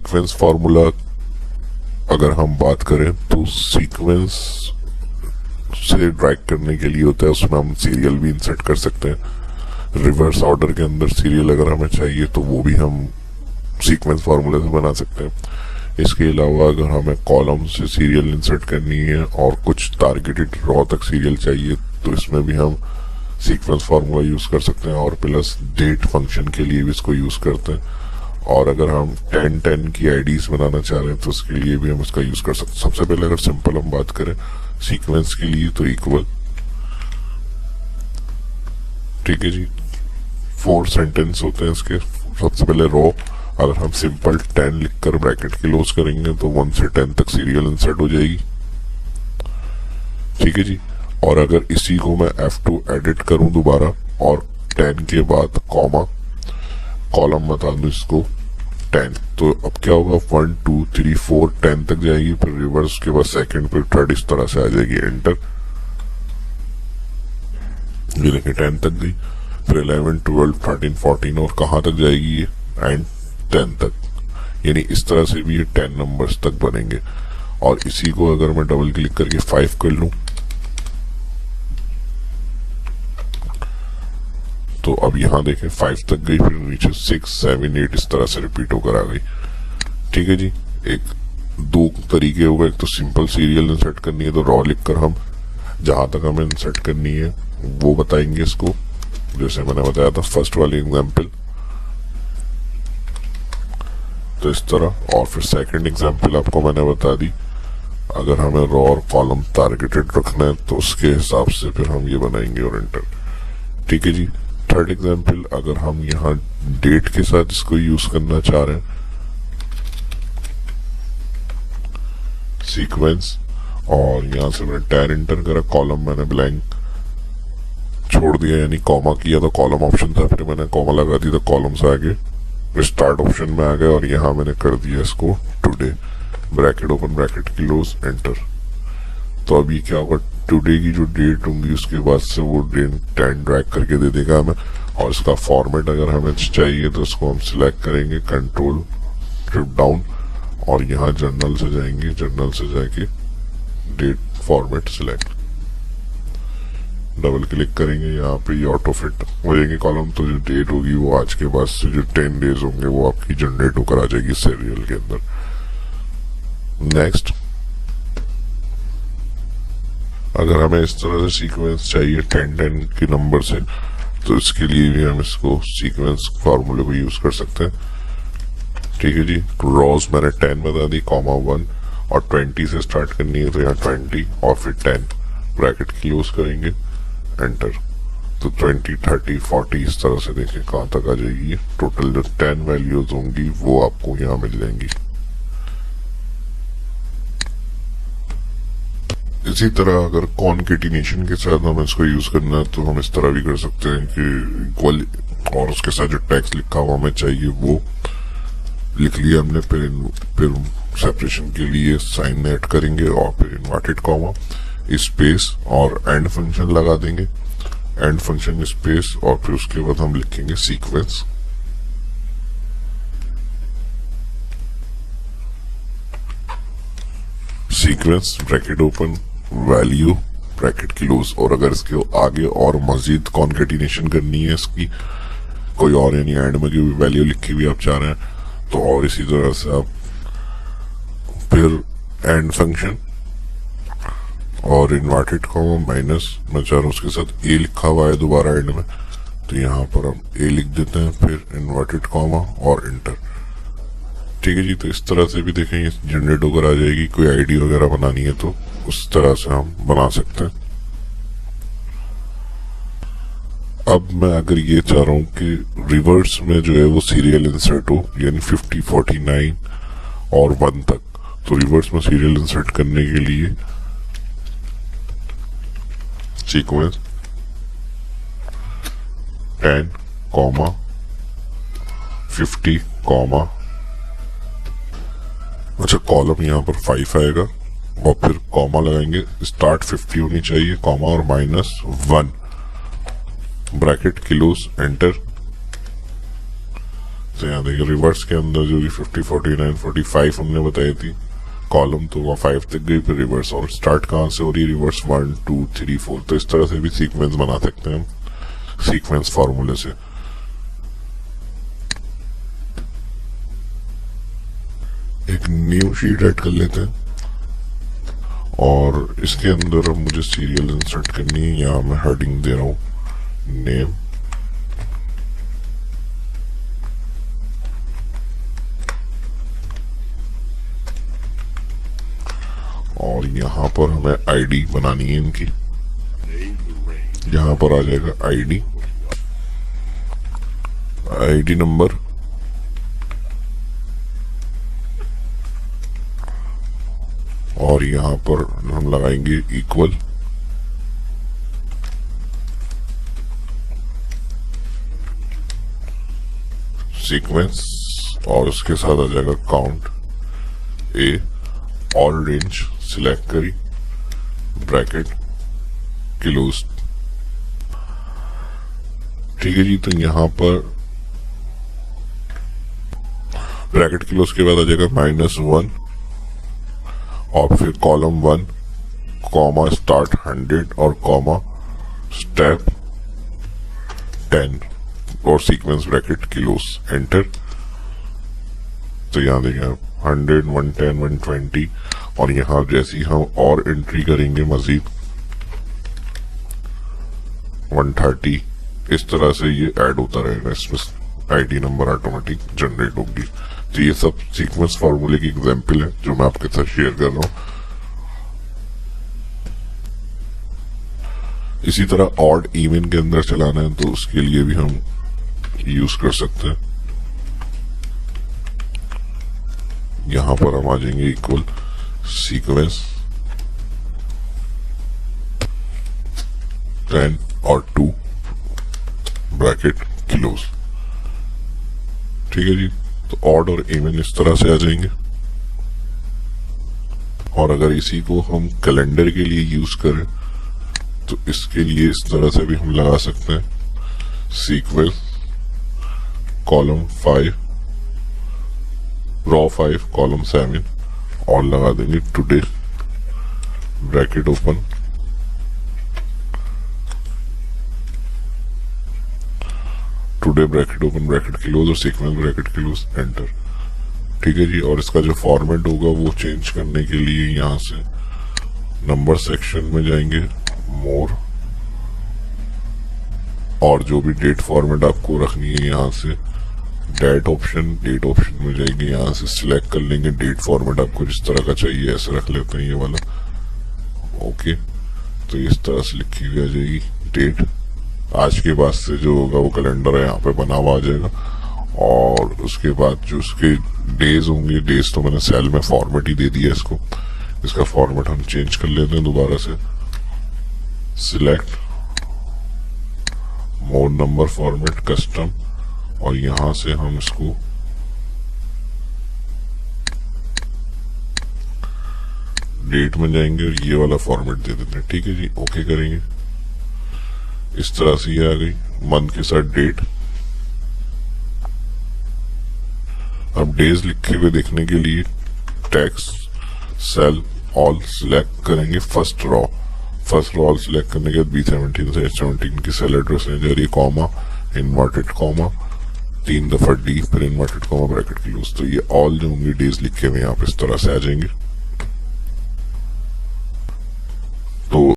Sequence formula अगर हम बात करें तो सीक्वेंस से ड्रैग करने के लिए होता है, उसमें हम सीरियल भी इंसर्ट कर सकते हैं। रिवर्स ऑर्डर के अंदर सीरियल अगर हमें चाहिए तो वो भी हम सीक्वेंस फार्मूला से बना सकते हैं। इसके अलावा अगर हमें कॉलम से सीरियल इंसर्ट करनी है और कुछ टारगेटेड रो तक सीरियल चाहिए तो इसमें भी हम सीक्वेंस फार्मूला यूज कर सकते हैं, और प्लस डेट फंक्शन के लिए भी इसको यूज करते हैं। और अगर हम 10-10 की आईडीज बनाना चाह रहे हैं तो उसके लिए भी हम इसका यूज कर सकते हैं। सबसे पहले अगर सिंपल हम बात करें सीक्वेंस के लिए तो इक्वल, ठीक है जी, 4 सेंटेंस होते हैं इसके। सबसे पहले रो, अगर हम सिंपल 10 लिखकर ब्रैकेट क्लोज करेंगे तो 1 से 10 तक सीरियल इंसर्ट हो जाएगी, ठीक है जी। और अगर इसी को मैं F2 एडिट करूं दोबारा और 10 के बाद कॉमा, कॉलम बता दूं इसको 10, तो अब क्या होगा 1 2 3 4 10 तक जाएगी, फिर रिवर्स के बाद सेकंड, फिर थर्ड, इस तरह से आ जाएगी। एंटर, ये देखिए 10 तक गई, फिर 11 12 13 14 और कहां तक जाएगी ये, एंड 10 तक। यानी इस तरह से भी ये 10 नंबर्स तक बनेंगे। और इसी को अगर मैं डबल क्लिक करके 5 कर लूं तो अब यहां देखें 5 तक गई, फिर नीचे 6 7 8 इस तरह से रिपीट होकर आ गई, ठीक है जी। एक दो तरीके हो गए, एक तो सिंपल सीरियल इंसर्ट करनी है तो रॉ लिखकर हम जहां तक हमें इंसर्ट करनी है वो बताएंगे इसको, जैसे मैंने बताया था फर्स्ट वाली एग्जांपल, तो इस तरह। और फिर सेकंड एग्जांपल आपको मैंने बता दी, अगर हमें रॉ और कॉलम टारगेटेड रखना है तो उसके हिसाब से फिर हम ये बनाएंगे और एंटर, ठीक है जी। थर्ड एग्जांपल, अगर हम यहाँ डेट के साथ इसको यूज करना चाह रहे हैं, सीक्वेंस, और यहां से मैंने 10 एंटर करा, कॉलम मैंने ब्लैंक छोड़ दिया यानी कॉमा किया, तो कॉलम ऑप्शन था, फिर मैंने कॉमा लगा दी तो कॉलम से आगे स्टार्ट ऑप्शन में आ गए, और यहां मैंने कर दिया इसको today, bracket open bracket close enter. तो अभी क्या होगा, टुडे की जो डेट होंगी उसके बाद से वो डेट 10 ड्रैग करके दे देगा हमें। और इसका फॉर्मेट अगर हमें चाहिए तो इसको हम सिलेक्ट करेंगे, कंट्रोल शिफ्ट डाउन, और यहाँ जर्नल से जाएंगे, जर्नल से जाके date format select, double click करेंगे, यहाँ पे ये ऑटो फिट हो जाएंगे कॉलम। तो जो डेट होगी वो आज के बाद से जो 10 डेज होंगे वो आपकी जनरेट होकर आ जाएगी सीरियल के अंदर। नेक्स्ट, अगर हमें इस तरह से सीक्वेंस चाहिए 10-10 के नंबर से तो इसके लिए भी हम इसको सीक्वेंस फार्मूले को यूज कर सकते हैं, ठीक है जी। रॉज मैंने 10 बता दी, कॉमा 1, और 20 से स्टार्ट करनी है तो यहाँ 20 और फिर 10 ब्रैकेट क्लोज करेंगे, एंटर। तो 20 30 40 इस तरह से देखें कहां तक आ जाएगी। टोटल जो 10 वैल्यूज होंगी वो आपको यहाँ मिल जाएंगी। इसी तरह अगर कॉन्केटिनेशन के साथ हम इसको यूज करना है तो हम इस तरह भी कर सकते हैं कि इक्वल, और उसके साथ जो टेक्स्ट लिखा हुआ हमें चाहिए वो लिख लिया हमने, फिर सेपरेशन के लिए साइन ऐड करेंगे और फिर इन्वर्टेड कॉमा, स्पेस और एंड फंक्शन लगा देंगे, एंड फंक्शन स्पेस, और फिर उसके बाद हम लिखेंगे sequence, sequence bracket open value bracket close. और अगर इसके आगे और मजीद कॉन्केटिनेशन करनी है इसकी कोई और, यानी एंड में जो वैल्यू लिखी हुई आप चाह रहे हैं तो, और इसी तरह से आप फिर एंड फंक्शन और इन्वर्टेड कॉमा माइनस, मैं चाह रहा हूं उसके साथ ए लिखा हुआ है दोबारा एंड में, तो यहाँ पर हम ए लिख देते हैं, फिर इन्वर्टेड कॉमा और एंटर, ठीक है जी। तो इस तरह से भी देखेंगे जनरेट होकर आ जाएगी। कोई आईडी वगैरह बनानी है तो उस तरह से हम बना सकते हैं। अब मैं अगर ये चाह रहा हूं कि रिवर्स में जो है वो सीरियल इंसर्ट हो, यानी 50 49 और 1 तक, तो रिवर्स में सीरियल इंसर्ट करने के लिए सीक्वेंस 10 कॉमा 50 कॉमा, अच्छा कॉलम यहाँ पर 5 आएगा और फिर कॉमा लगाएंगे, स्टार्ट 50 होनी चाहिए, कॉमा और -1 ब्रैकेट क्लोज एंटर, तो यहाँ देखिए रिवर्स के अंदर जो 50, 49, 45 हमने बताई थी कॉलम, तो वहाँ 5 तक गई, फिर रिवर्स। और स्टार्ट कहाँ से हो रही है? रिवर्स 1, 2, 3, 4। तो इस तरह से भी सीक्वेंस बना सकते हैं हम सीक्वेंस फार्मूले से। एक न्यू शीट ऐड कर लेते हैं और इसके अंदर मुझे सीरियल इंसर्ट करनी है। यहाँ मैं हेडिंग दे रहा हूँ नेम, और यहाँ पर हमें आईडी बनानी है इनकी। यहाँ पर आ जाएगा आईडी नंबर, और यहाँ पर हम लगाएंगे इक्वल सीक्वेंस, और उसके साथ आ जाएगा काउंट ए, ऑल रेंज सिलेक्ट करी, ब्रैकेट क्लोज। ठीक है जी, तो यहां पर ब्रैकेट क्लोज के बाद आ जाएगा -1 और फिर कॉलम 1 कॉमा स्टार्ट 100 और कॉमा स्टेप 10 और सीक्वेंस ब्रैकेट क्लोज, एंटर। तो यहाँ देखें 100, 110, 120, और यहाँ जैसे ही हम और एंट्री करेंगे मजीद 130, इस तरह से ये ऐड होता रहेगा, इसमें आईडी नंबर ऑटोमेटिक जनरेट होगी। तो ये सब सीक्वेंस फार्मूले की एग्जांपल है जो मैं आपके साथ शेयर कर रहा हूँ। इसी तरह ऑड इवन के अंदर चलाना है तो उसके लिए भी हम यूज कर सकते हैं। यहां पर हम आ जाएंगे इक्वल सीक्वेंस 10 और 2 ब्रैकेट क्लोज। ठीक है जी, तो ऑड और इवन इस तरह से आ जाएंगे। और अगर इसी को हम कैलेंडर के लिए यूज करें तो इसके लिए इस तरह से भी हम लगा सकते हैं सीक्वेंस कॉलम 5 रॉ 5 कॉलम 7 और लगा देंगे today bracket open today bracket open bracket close और सीक्वेंस ब्रैकेट क्लोज, एंटर। ठीक है जी, और इसका जो फॉर्मेट होगा वो चेंज करने के लिए यहां से नंबर सेक्शन में जाएंगे, मोर, और जो भी डेट फॉर्मेट आपको रखनी है यहाँ से डेट ऑप्शन में जाएंगे, यहाँ से सिलेक्ट कर लेंगे डेट फॉर्मेट आपको जिस तरह का चाहिए, ऐसे रख लेते हैं ये वाला। ओके, तो इस तरह से लिखी हुई आ जाएगी डेट। आज के बाद से जो होगा वो कैलेंडर है यहाँ पे बना हुआ आ जाएगा, और उसके बाद जो उसके डेज होंगे, डेज तो मैंने सेल में फॉर्मेट ही दे दिया इसको, इसका फॉर्मेट हम चेंज कर लेते हैं दोबारा से, select mode number format custom, और यहां से हम इसको डेट में जाएंगे और ये वाला फॉर्मेट दे देते हैं। ठीक है जी, ओके करेंगे। इस तरह से ये आ गई मंथ के साथ डेट। अब डेज लिखे हुए देखने के लिए टेक्स्ट सेल ऑल सिलेक्ट करेंगे, फर्स्ट रॉ ऑल सिलेक्ट करने के बाद B17 से H17 की सेल एड्रेस है जा रही है, कॉमा इन्वर्टेड कॉमा 3 दफा डी, फिर इन्वर्टेड कॉमा ब्रैकेट क्लोज। तो ये ऑल जो होंगे डेज लिखे हुए यहाँ पे इस तरह से आ जाएंगे।